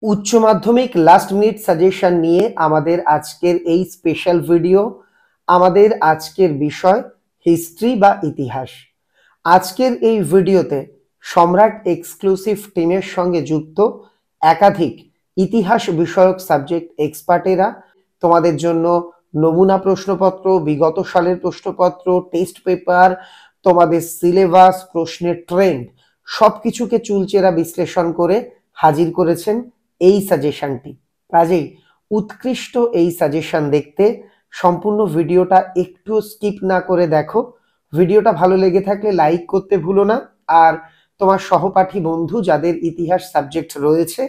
উচ্চ মাধ্যমিক last minute suggestion নিয়ে আমাদের আজকের এই স্পেশাল ভিডিও। আমাদের আজকের বিষয় হিস্ট্রি বা ইতিহাস। আজকের এই ভিডিওতে সম্রাট এক্সক্লুসিভ টিমের সঙ্গে যুক্ত একাধিক ইতিহাস বিষয়ক সাবজেক্ট এক্সপার্টেরা তোমাদের জন্য নমুনা প্রশ্নপত্র, বিগত সালের প্রশ্নপত্র, টেস্ট পেপার, তোমাদের সিলেবাস, প্রশ্নের ট্রেন্ড সবকিছুকে চুলচেরা বিশ্লেষণ করে হাজির করেছেন এই সাজেশনটি। কাজেই উৎকৃষ্ট এই সাজেশন দেখতে সম্পূর্ণ ভিডিওটা একটু স্কিপ না করে দেখো। ভিডিওটা ভালো লেগে থাকলে লাইক করতে ভুলো না, আর তোমার সহপাঠী বন্ধু যাদের ইতিহাস সাবজেক্ট রয়েছে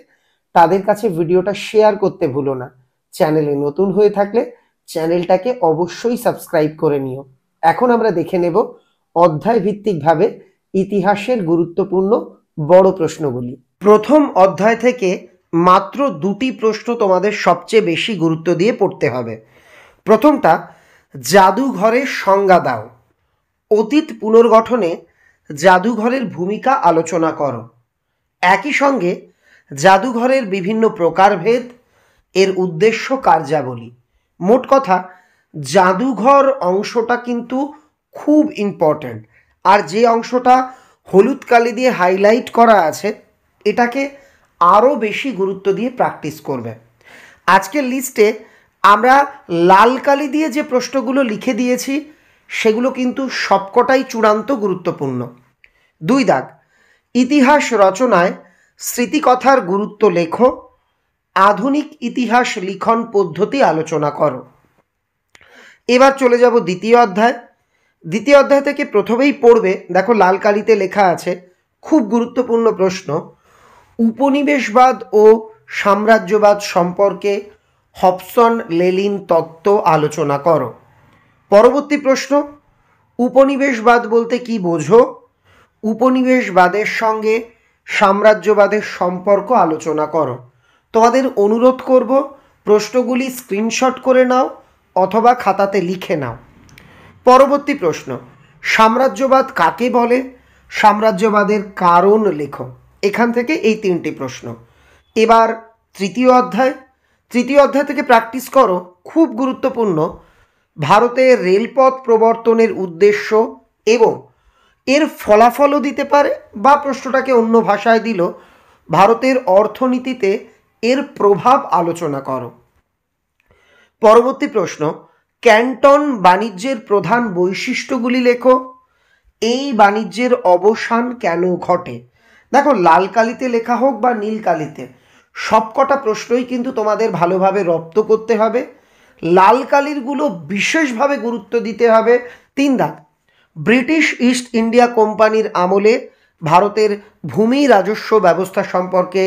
তাদের কাছে ভিডিওটা শেয়ার করতে ভুলো না। চ্যানেলে নতুন হয়ে থাকলে চ্যানেলটাকে অবশ্যই সাবস্ক্রাইব করে নিও। এখন আমরা দেখে নেব অধ্যায় ভিত্তিকভাবে ইতিহাসের গুরুত্বপূর্ণ বড় প্রশ্নগুলি। প্রথম অধ্যায় থেকে মাত্র দুটি প্রশ্ন তোমাদের সবচেয়ে বেশি গুরুত্ব দিয়ে পড়তে হবে। প্রথমটা, জাদুঘরের সংজ্ঞা দাও। অতীত পুনর্গঠনে জাদুঘরের ভূমিকা আলোচনা করো। একই সঙ্গে জাদুঘরের বিভিন্ন প্রকারভেদ, এর উদ্দেশ্য, কার্যাবলী। মোট কথা, জাদুঘর অংশটা কিন্তু খুব ইম্পর্ট্যান্ট, আর যে অংশটা হলুদ কালি দিয়ে হাইলাইট করা আছে এটাকে আরও বেশি গুরুত্ব দিয়ে প্র্যাকটিস করবে। আজকের লিস্টে আমরা লাল কালি দিয়ে যে প্রশ্নগুলো লিখে দিয়েছি সেগুলো কিন্তু সবকটাই চূড়ান্ত গুরুত্বপূর্ণ। 2 দাগ, ইতিহাস রচনায় স্মৃতিকথার গুরুত্ব লেখো। আধুনিক ইতিহাস লিখন পদ্ধতি আলোচনা করো। এবার চলে যাব দ্বিতীয় অধ্যায়। দ্বিতীয় অধ্যায় থেকে প্রথমেই পড়বে, দেখো লাল কালিতে লেখা আছে, খুব গুরুত্বপূর্ণ প্রশ্ন, উপনিবেশবাদ ও সাম্রাজ্যবাদ সম্পর্কে হবসন লেলিন তত্ত্ব আলোচনা করো। পরবর্তী প্রশ্ন, উপনিবেশবাদ বলতে কি বোঝো? উপনিবেশবাদের সঙ্গে সাম্রাজ্যবাদের সম্পর্ক আলোচনা করো। তোমাদের অনুরোধ করব প্রশ্নগুলি স্ক্রিনশট করে নাও অথবা খাতাতে লিখে নাও। পরবর্তী প্রশ্ন, সাম্রাজ্যবাদ কাকে বলে? সাম্রাজ্যবাদের কারণ লেখো। এখান থেকে এই 3টি প্রশ্ন। এবার তৃতীয় অধ্যায়। তৃতীয় অধ্যায় থেকে প্র্যাকটিস করো, খুব গুরুত্বপূর্ণ, ভারতের রেলপথ প্রবর্তনের উদ্দেশ্য এবং এর ফলাফলও দিতে পারে, বা প্রশ্নটাকে অন্য ভাষায় দিল, ভারতের অর্থনীতিতে এর প্রভাব আলোচনা করো। পরবর্তী প্রশ্ন, ক্যান্টন বাণিজ্যের প্রধান বৈশিষ্ট্যগুলি লেখো। এই বাণিজ্যের অবসান কেন ঘটে? দেখো লাল কালিতে লেখা হোক বা নীল কালিতে, সবকটা প্রশ্নই কিন্তু তোমাদের ভালোভাবে রপ্ত করতে হবে। লাল কালিরগুলো বিশেষভাবে গুরুত্ব দিতে হবে। 3 দাগ, ব্রিটিশ ইস্ট ইন্ডিয়া কোম্পানির আমলে ভারতের ভূমি রাজস্ব ব্যবস্থা সম্পর্কে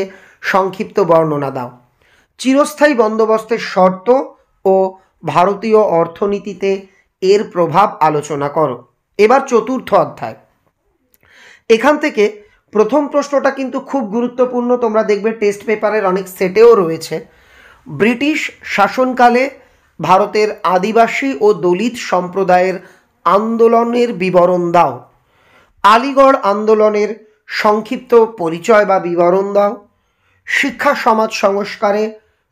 সংক্ষিপ্ত বর্ণনা দাও। চিরস্থায়ী বন্দোবস্তের শর্ত ও ভারতীয় অর্থনীতিতে এর প্রভাব আলোচনা করো। এবার চতুর্থ অধ্যায়। এখান থেকে প্রথম প্রশ্নটা কিন্তু খুব গুরুত্বপূর্ণ, তোমরা দেখবে টেস্ট পেপারের অনেক সেটেও রয়েছে। ব্রিটিশ শাসনকালে ভারতের আদিবাসী ও দলিত সম্প্রদায়ের আন্দোলনের বিবরণ দাও। আলিগড় আন্দোলনের সংক্ষিপ্ত পরিচয় বা বিবরণ দাও। শিক্ষা সমাজ সংস্কারে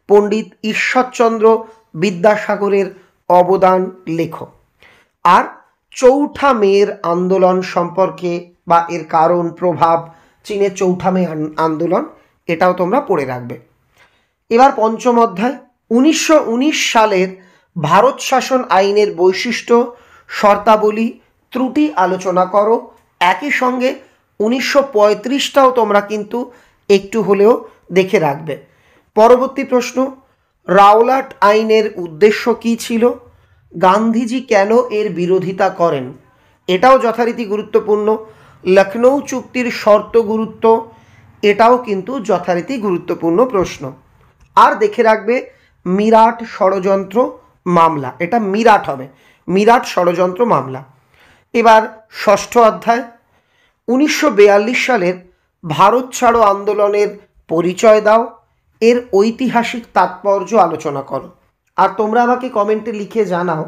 পণ্ডিত ঈশ্বরচন্দ্র বিদ্যাসাগরের অবদান লেখো। আর চৌঠা মের আন্দোলন সম্পর্কে বা এর কারণ, প্রভাব, চীনের চৌঠা মে আন্দোলন, এটাও তোমরা পড়ে রাখবে। এবার পঞ্চম অধ্যায়। 1919 সালের ভারত শাসন আইনের বৈশিষ্ট্য, শর্তাবলী, ত্রুটি আলোচনা করো। একই সঙ্গে 1935টাও তোমরা কিন্তু একটু হলেও দেখে রাখবে। পরবর্তী প্রশ্ন, রাওলাট আইনের উদ্দেশ্য কী ছিল? গান্ধীজি কেন এর বিরোধিতা করেন? এটাও যথারীতি গুরুত্বপূর্ণ। লখনৌ চুক্তির শর্ত গুরুত্ব, এটাও কিন্তু যথারীতি গুরুত্বপূর্ণ প্রশ্ন। আর দেখে রাখবে মিরাট ষড়যন্ত্র মামলা, এটা মিরাট হবে, মিরাট ষড়যন্ত্র মামলা। এবার ষষ্ঠ অধ্যায়। 1942 সালের ভারত ছাড়ো আন্দোলনের পরিচয় দাও। এর ঐতিহাসিক তাৎপর্য আলোচনা করো। আর তোমরা আমাকে কমেন্টে লিখে জানাও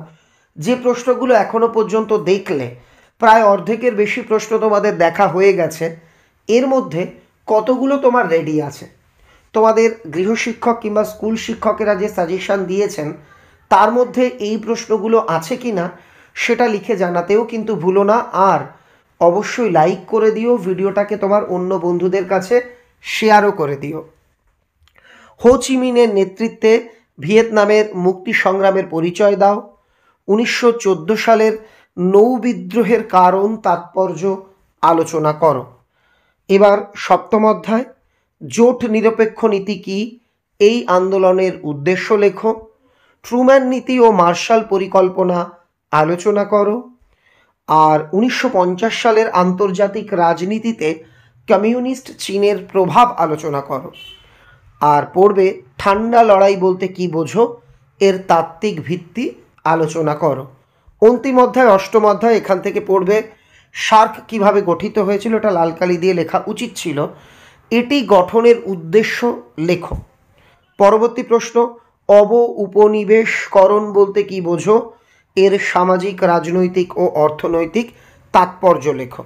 যে প্রশ্নগুলো এখনো পর্যন্ত দেখলে, প্রায় অর্ধেকের বেশি প্রশ্ন তোমাদের দেখা হয়ে গেছে, এর মধ্যে কতগুলো তোমার রেডি আছে। তোমাদের গৃহশিক্ষক কিংবা স্কুল শিক্ষকেরা যে সাজেশন দিয়েছেন তার মধ্যে এই প্রশ্নগুলো আছে কি না সেটা লিখে জানাতেও কিন্তু ভুলো না। আর অবশ্যই লাইক করে দিও, ভিডিওটাকে তোমার অন্য বন্ধুদের কাছে শেয়ারও করে দিও। হো চি মিনের নেতৃত্বে ভিয়েতনামের মুক্তি সংগ্রামের পরিচয় দাও। 1914 সালের নৌ বিদ্রোহের কারণ তাৎপর্য আলোচনা করো। এবার সপ্তম অধ্যায়, জোট নিরপেক্ষ নীতি কি, এই আন্দোলনের উদ্দেশ্য লেখো। ট্রুম্যান নীতি ও মার্শাল পরিকল্পনা আলোচনা করো। আর 1950 সালের আন্তর্জাতিক রাজনীতিতে কমিউনিস্ট চীনের প্রভাব আলোচনা করো। আর পড়বে ঠান্ডা লড়াই বলতে কি বোঝো, এর তাত্ত্বিক ভিত্তি আলোচনা করো। অন্তিম অধ্যায় অষ্টম অধ্যায়, এখান থেকে পড়বে সার্ক কিভাবে গঠিত হয়েছিল, এটা লাল কালি দিয়ে লেখা উচিত ছিল, এটি গঠনের উদ্দেশ্য লেখো। পরবর্তী প্রশ্ন, উপনিবেশকরণ বলতে কি বোঝো, এর সামাজিক রাজনৈতিক ও অর্থনৈতিক তাৎপর্য লেখো।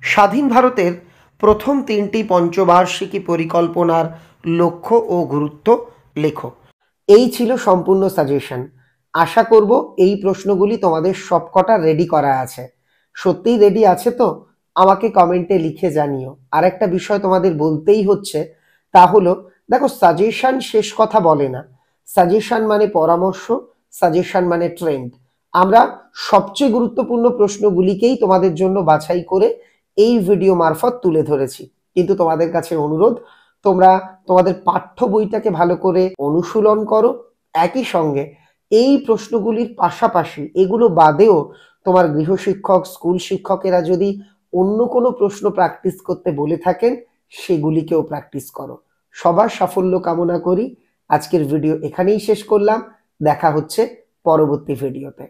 স্বাধীন ভারতের প্রথম 3টি পঞ্চবার্ষিকী পরিকল্পনার লক্ষ্য ও গুরুত্ব লেখো। এই ছিল সম্পূর্ণ সাজেশন। আশা করব এই প্রশ্নগুলি তোমাদের সবকটা রেডি করা আছে। সত্যিই রেডি আছে তো? আমাকে কমেন্টে লিখে জানিও। আর একটা বিষয় তোমাদের বলতেই হচ্ছে, তা হলো দেখো, সাজেশন শেষ কথা বলে না। সাজেশন মানে পরামর্শ, সাজেশন মানে ট্রেন্ড। আমরা সবচেয়ে গুরুত্বপূর্ণ প্রশ্নগুলিকেই তোমাদের জন্য বাছাই করে এই ভিডিও মারফত তুলে ধরেছি। কিন্তু তোমাদের কাছে অনুরোধ, তোমরা তোমাদের পাঠ্য বইটাকে ভালো করে অনুশীলন করো। একই সঙ্গে এই প্রশ্নগুলির পাশাপাশি এগুলো বাদেও তোমার গৃহশিক্ষক, স্কুল শিক্ষকেরা যদি অন্য কোনো প্রশ্ন প্র্যাকটিস করতে বলে থাকেন, সেগুলিকেও প্র্যাকটিস করো। সবার সাফল্য কামনা করি। আজকের ভিডিও এখানেই শেষ করলাম। দেখা হচ্ছে পরবর্তী ভিডিওতে।